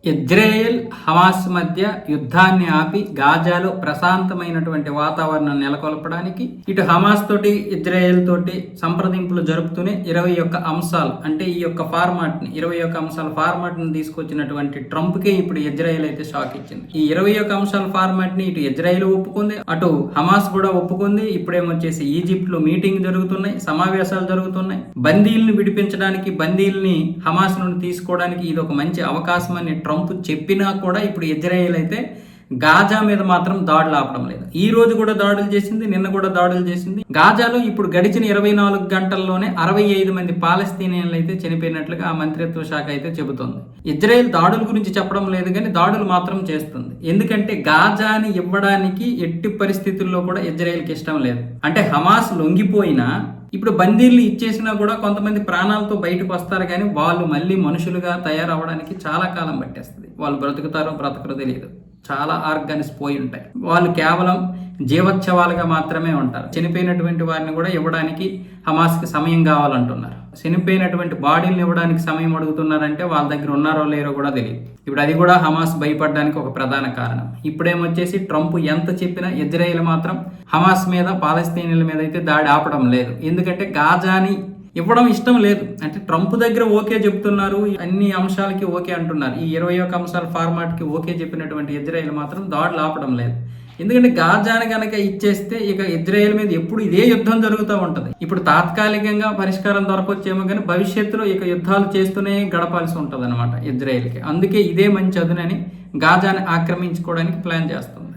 Israel Hamas మధ్య యుద్ధాన్ని ఆపి గాజాలో ప్రశాంతమైనటువంటి వాతావరణం నెలకొల్పడానికి ఇటు హమాస్ తోటి ఇజ్రాయెల్ తోటి సంప్రదింపులు జరుపుతూనే 21 అంశాలు అంటే ఈ యొక్క ఫార్మాట్ ని 21 అంశాల ఫార్మాట్ ని తీసుకొచ్చినటువంటి ట్రంప్ కే ఇప్పుడు ఇజ్రాయెల్ అయితే షాక్ ఇచ్చింది. ఈ 21 అంశాల ఫార్మాట్ ని ఇటు ఇజ్రాయెల్ ఒప్పుకుంది, అటు హమాస్ కూడా ఒప్పుకుంది. ఇప్పుడేమొచ్చేసి ఈజిప్ట్ లో మీటింగ్ జరుగుతున్నాయి, సమావేశాలు జరుగుతున్నాయి. బందీల్ని విడిపించడానికి, బందీల్ని హమాస్ నుండి తీసుకోవడానికి ఇది ఒక మంచి అవకాశం అని ట్రంప్ చెప్పినా కూడా ఇప్పుడు ఇజ్రాయెల్ అయితే గాజా మీద మాత్రం దాడులు ఆపడం లేదు. ఈ రోజు కూడా దాడులు చేసింది, నిన్న కూడా దాడులు చేసింది. గాజాలో ఇప్పుడు గడిచిన 24 గంటల్లోనే 65 మంది పాలస్తీనియన్లు అయితే చనిపోయినట్లుగా ఆ మంత్రిత్వ శాఖ అయితే చెబుతోంది. ఇజ్రాయెల్ దాడుల గురించి చెప్పడం లేదు కానీ దాడులు మాత్రం చేస్తుంది. ఎందుకంటే గాజాని ఇవ్వడానికి ఎట్టి పరిస్థితుల్లో కూడా ఇజ్రాయెల్కి ఇష్టం లేదు. అంటే హమాస్ లొంగిపోయినా ఇప్పుడు బందీల్ని ఇచ్చేసినా కూడా కొంతమంది ప్రాణాలతో బయటకు వస్తారు, కానీ వాళ్ళు మళ్ళీ మనుషులుగా తయారవడానికి చాలా కాలం పట్టేస్తుంది. వాళ్ళు బ్రతుకుతారో బ్రతకరో తెలియదు. చాలా ఆర్గాన్స్ పోయి ఉంటాయి. వాళ్ళు కేవలం జీవోత్సవాలుగా మాత్రమే ఉంటారు. చనిపోయినటువంటి వారిని కూడా ఇవ్వడానికి హమాస్కి సమయం కావాలంటున్నారు. చనిపోయినటువంటి బాడీలను ఇవ్వడానికి సమయం అడుగుతున్నారంటే వాళ్ళ దగ్గర ఉన్నారో లేరో కూడా తెలియదు. ఇప్పుడు అది కూడా హమాస్ భయపడడానికి ఒక ప్రధాన కారణం. ఇప్పుడేమొచ్చేసి ట్రంప్ ఎంత చెప్పినా ఇజ్రాయెల్ మాత్రం హమాస్ మీద, పాలస్తీనియన్ల మీద అయితే దాడి ఆపడం లేదు. ఎందుకంటే గాజాని ఇవ్వడం ఇష్టం లేదు. అంటే ట్రంప్ దగ్గర ఓకే చెప్తున్నారు, అన్ని అంశాలకి ఓకే అంటున్నారు. ఈ 21 అంశాల ఫార్మాట్ కి ఓకే చెప్పినటువంటి ఇజ్రాయెల్ మాత్రం దాడులు ఆపడం లేదు. ఎందుకంటే గాజాని కనుక ఇచ్చేస్తే ఇక ఇజ్రాయెల్ మీద ఎప్పుడు ఇదే యుద్ధం జరుగుతూ ఉంటది. ఇప్పుడు తాత్కాలికంగా పరిష్కారం దొరకొచ్చేమో కానీ భవిష్యత్తులో ఇక యుద్ధాలు చేస్తూనే గడపాల్సి ఉంటది అనమాట ఇజ్రాయెల్కి. అందుకే ఇదే మంచి అదునని గాజాని ఆక్రమించుకోవడానికి ప్లాన్ చేస్తుంది.